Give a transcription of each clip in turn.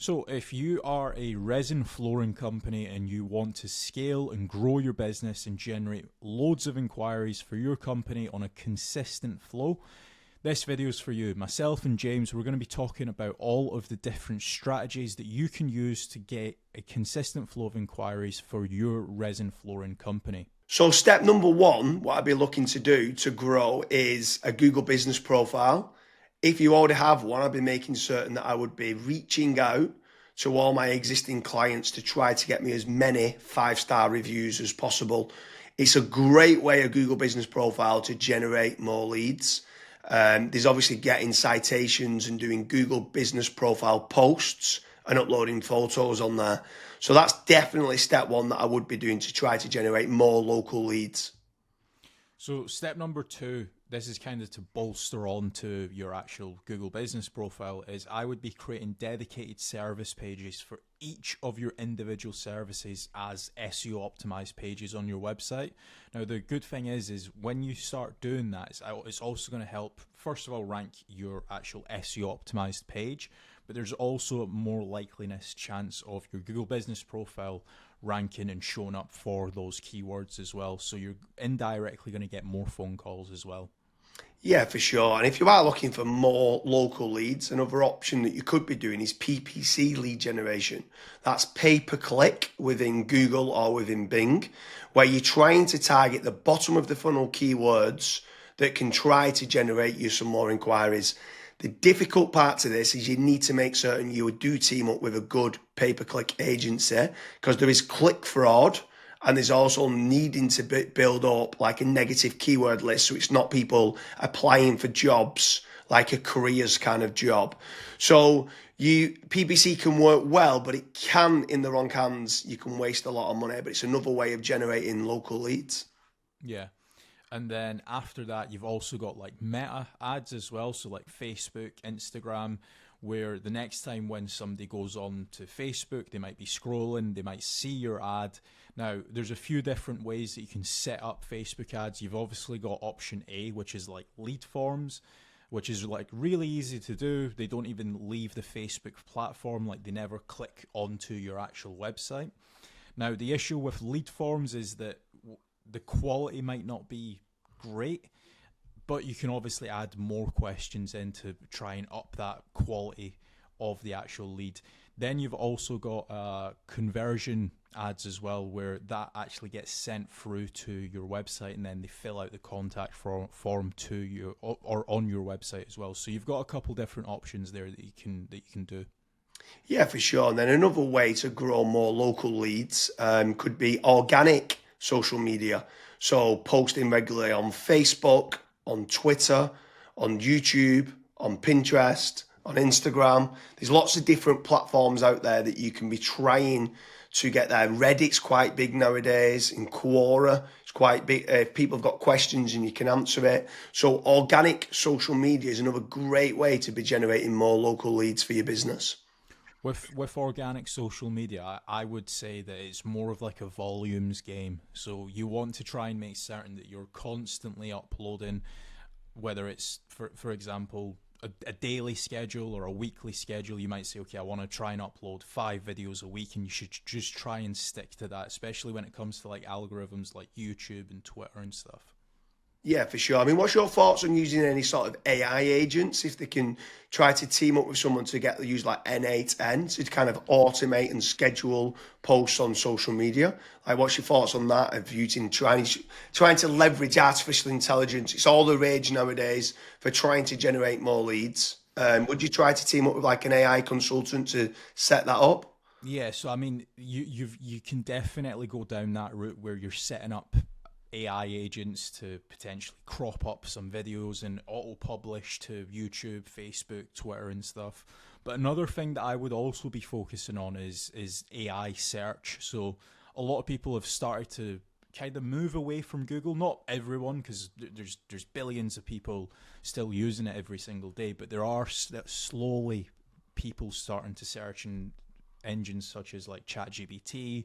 So if you are a resin flooring company and you want to scale and grow your business and generate loads of inquiries for your company on a consistent flow, this video is for you. Myself and James, we're going to be talking about all of the different strategies that you can use to get a consistent flow of inquiries for your resin flooring company. So step number one, what I'd be looking to do to grow is a Google business profile. If you already have one, I'd be making certain that I would be reaching out to all my existing clients to try to get me as many 5-star reviews as possible. It's a great way, a Google business profile, to generate more leads. There's obviously getting citations and doing Google business profile posts and uploading photos on there. So that's definitely step one that I would be doing to try to generate more local leads. So step number two, this is kind of to bolster on to your actual Google business profile, is I would be creating dedicated service pages for each of your individual services as SEO optimized pages on your website. Now, the good thing is when you start doing that, it's also going to help, first of all, rank your actual SEO optimized page, but there's also a more likeliness chance of your Google business profile ranking and showing up for those keywords as well. So you're indirectly going to get more phone calls as well. Yeah, for sure. And if you are looking for more local leads, another option that you could be doing is PPC lead generation. That's pay per click within Google or within Bing, where you're trying to target the bottom of the funnel keywords that can try to generate you some more inquiries. The difficult part to this is you need to make certain you do team up with a good pay-per-click agency, because there is click fraud, and there's also needing to build up like a negative keyword list, so it's not people applying for jobs like a careers kind of job. So PPC can work well, but it can, in the wrong hands, you can waste a lot of money, but it's another way of generating local leads. Yeah. And then after that, you've also got like meta ads as well. So like Facebook, Instagram, where the next time when somebody goes on to Facebook, they might be scrolling, they might see your ad. Now, there's a few different ways that you can set up Facebook ads. You've obviously got option A, which is like lead forms, which is like really easy to do. They don't even leave the Facebook platform, like they never click onto your actual website. Now, the issue with lead forms is that the quality might not be great, but you can obviously add more questions in to try and up that quality of the actual lead. Then you've also got conversion ads as well, where that actually gets sent through to your website, and then they fill out the contact form to you or on your website as well. So you've got a couple different options there that you can do. Yeah, for sure. And then another way to grow more local leads could be organic social media. So posting regularly on Facebook, on Twitter, on YouTube, on Pinterest, on Instagram. There's lots of different platforms out there that you can be trying to get there. Reddit's quite big nowadays. In Quora, it's quite big. If people have got questions and you can answer it. So organic social media is another great way to be generating more local leads for your business. With organic social media, I would say that it's more of like a volumes game. So you want to try and make certain that you're constantly uploading, whether it's, for example, a daily schedule or a weekly schedule. You might say, okay, I want to try and upload 5 videos a week, and you should just try and stick to that, especially when it comes to like algorithms like YouTube and Twitter and stuff. Yeah, for sure. I mean, what's your thoughts on using any sort of AI agents, if they can try to team up with someone to use like N8N to kind of automate and schedule posts on social media? Like, what's your thoughts on that, of using trying to leverage artificial intelligence? It's all the rage nowadays for trying to generate more leads. Would you try to team up with like an AI consultant to set that up? Yeah, so I mean, you can definitely go down that route where you're setting up AI agents to potentially crop up some videos and auto-publish to YouTube, Facebook, Twitter and stuff. But another thing that I would also be focusing on is AI search. So a lot of people have started to kind of move away from Google. Not everyone, because there's billions of people still using it every single day, but there are slowly people starting to search in engines such as like ChatGPT,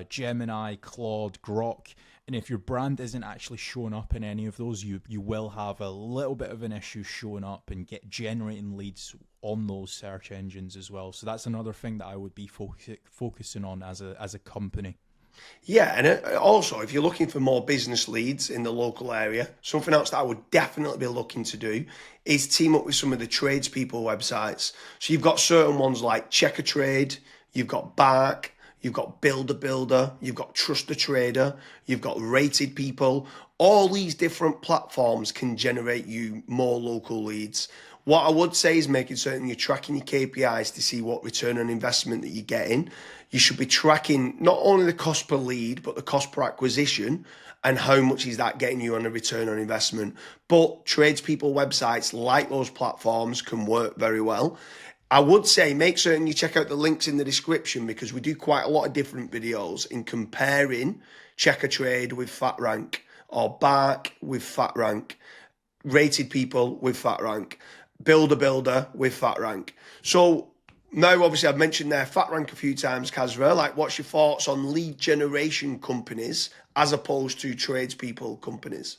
Gemini, Claude, Grok. And if your brand isn't actually showing up in any of those, you will have a little bit of an issue showing up and generating leads on those search engines as well. So that's another thing that I would be focusing on as a company. Yeah, and also if you're looking for more business leads in the local area, something else that I would definitely be looking to do is team up with some of the tradespeople websites. So you've got certain ones like Checker Trade, you've got Bark, you've got Builder, you've got Trust the Trader, you've got Rated People. All these different platforms can generate you more local leads. What I would say is making certain you're tracking your KPIs to see what return on investment that you're getting. You should be tracking not only the cost per lead, but the cost per acquisition and how much is that getting you on a return on investment. But tradespeople websites like those platforms can work very well. I would say make certain you check out the links in the description because we do quite a lot of different videos in comparing Checker Trade with FatRank or Bark with FatRank, Rated People with FatRank, Builder with FatRank. So now, obviously, I've mentioned there FatRank a few times, Kasra. Like, what's your thoughts on lead generation companies as opposed to tradespeople companies?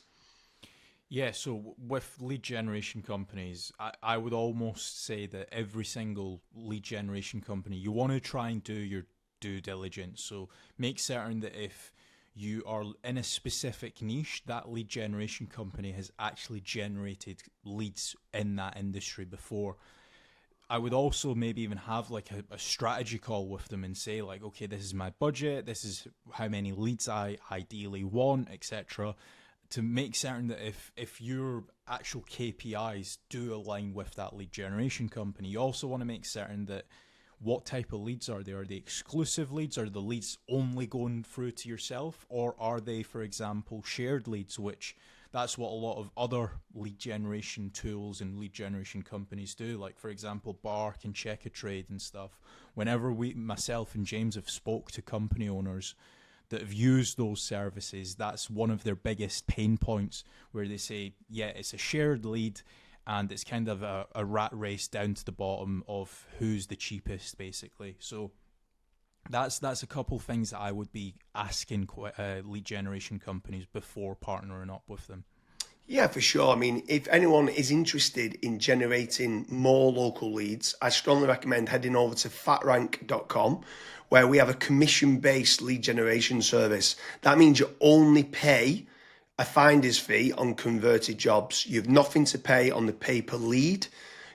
Yeah, so with lead generation companies, I would almost say that every single lead generation company, you want to try and do your due diligence. So make certain that if you are in a specific niche, that lead generation company has actually generated leads in that industry before. I would also maybe even have like a strategy call with them and say like, okay, this is my budget, this is how many leads I ideally want, etc. To make certain that if your actual KPIs do align with that lead generation company, you also want to make certain that what type of leads are they? Are they exclusive leads? Are the leads only going through to yourself? Or are they, for example, shared leads, which that's what a lot of other lead generation tools and lead generation companies do. Like, for example, Bark and Checker Trade and stuff. Whenever myself and James have spoke to company owners that have used those services, that's one of their biggest pain points where they say, yeah, it's a shared lead and it's kind of a rat race down to the bottom of who's the cheapest, basically. So that's a couple things that I would be asking lead generation companies before partnering up with them. Yeah, for sure. I mean, if anyone is interested in generating more local leads, I strongly recommend heading over to fatrank.com, where we have a commission-based lead generation service. That means you only pay a finder's fee on converted jobs. You have nothing to pay on the pay per lead.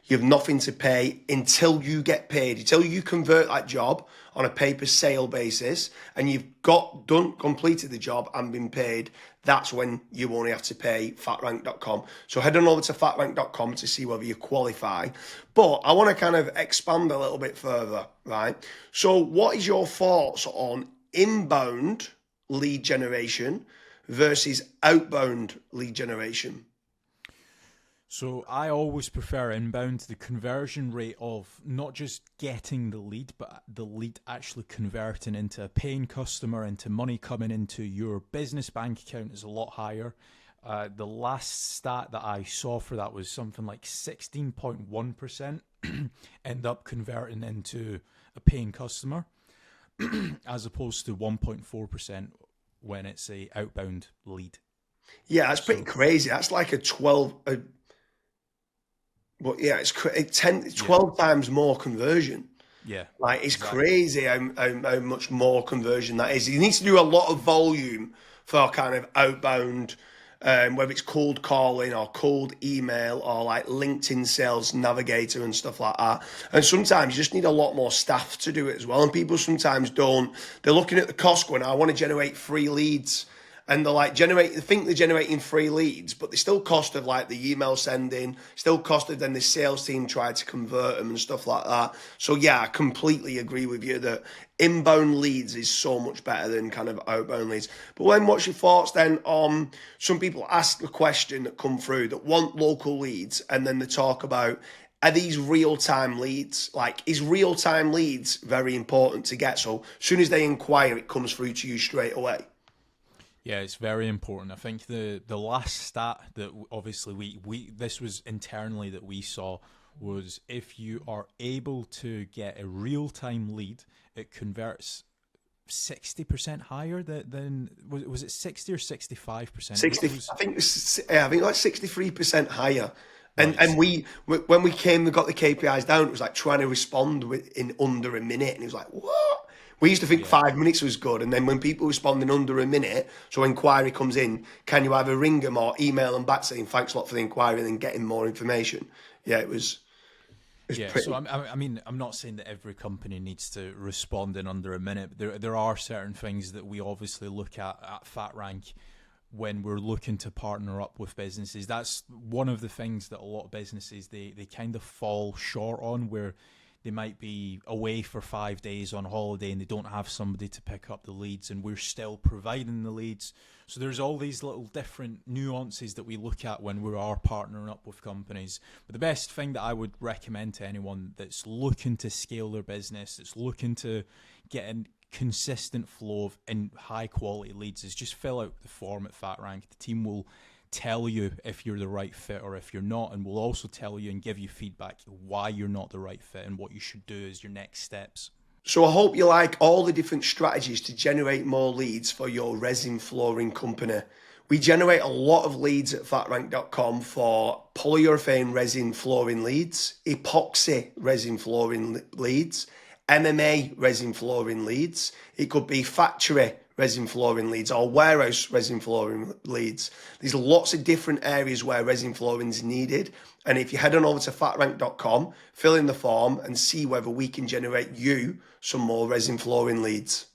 You have nothing to pay until you get paid, until you convert that job on a pay per sale basis and you've completed the job and been paid. That's when you only have to pay fatrank.com. So head on over to fatrank.com to see whether you qualify. But I want to kind of expand a little bit further, right? So what is your thoughts on inbound lead generation versus outbound lead generation? So I always prefer inbound. The conversion rate of not just getting the lead, but the lead actually converting into a paying customer, into money coming into your business bank account is a lot higher. The last stat that I saw for that was something like 16.1% end up converting into a paying customer as opposed to 1.4% when it's a outbound lead. Yeah, that's pretty crazy. That's like a 12, but yeah, it's 12 times more conversion. Yeah, Like, it's exactly. crazy how much more conversion that is. You need to do a lot of volume for kind of outbound, whether it's cold calling or cold email or like LinkedIn Sales Navigator and stuff like that. And sometimes you just need a lot more staff to do it as well. And people sometimes don't. They're looking at the cost going, I want to generate free leads. And they're like they think they're generating free leads, but they still cost of like the email sending, still cost of then the sales team tried to convert them and stuff like that. So yeah, I completely agree with you that inbound leads is so much better than kind of outbound leads. But when what's your thoughts then on some people ask the question that come through that want local leads and then they talk about are these real-time leads? Like, is real-time leads very important to get? So as soon as they inquire, it comes through to you straight away. Yeah, it's very important. I think the last stat that obviously we this was internally that we saw was if you are able to get a real time lead, it converts 60% higher than was it 60 or 65%? 60, I think I think like 63% higher. And Right. when we came and got the KPIs down, it was like trying to respond in under a minute, and it was like, what? We used to think Yeah. 5 minutes was good, and then when people respond in under a minute, so inquiry comes in, can you either ring them or email them back saying thanks a lot for the inquiry, and then getting more information? Yeah, it was Yeah, so pretty. I mean, I'm not saying that every company needs to respond in under a minute, but there are certain things that we obviously look at Fat Rank when we're looking to partner up with businesses. That's one of the things that a lot of businesses they kind of fall short on, where they might be away for 5 days on holiday and they don't have somebody to pick up the leads, and we're still providing the leads. So there's all these little different nuances that we look at when we are partnering up with companies. But the best thing that I would recommend to anyone that's looking to scale their business, that's looking to get a consistent flow of in high quality leads, is just fill out the form at FatRank. The team will tell you if you're the right fit or if you're not, and we'll also tell you and give you feedback why you're not the right fit and what you should do as your next steps. So I hope you like all the different strategies to generate more leads for your resin flooring company. We generate a lot of leads at fatrank.com for polyurethane resin flooring leads, epoxy resin flooring leads, MMA resin flooring leads. It could be factory resin flooring leads or warehouse resin flooring leads. There's lots of different areas where resin flooring is needed. And if you head on over to fatrank.com, fill in the form and see whether we can generate you some more resin flooring leads.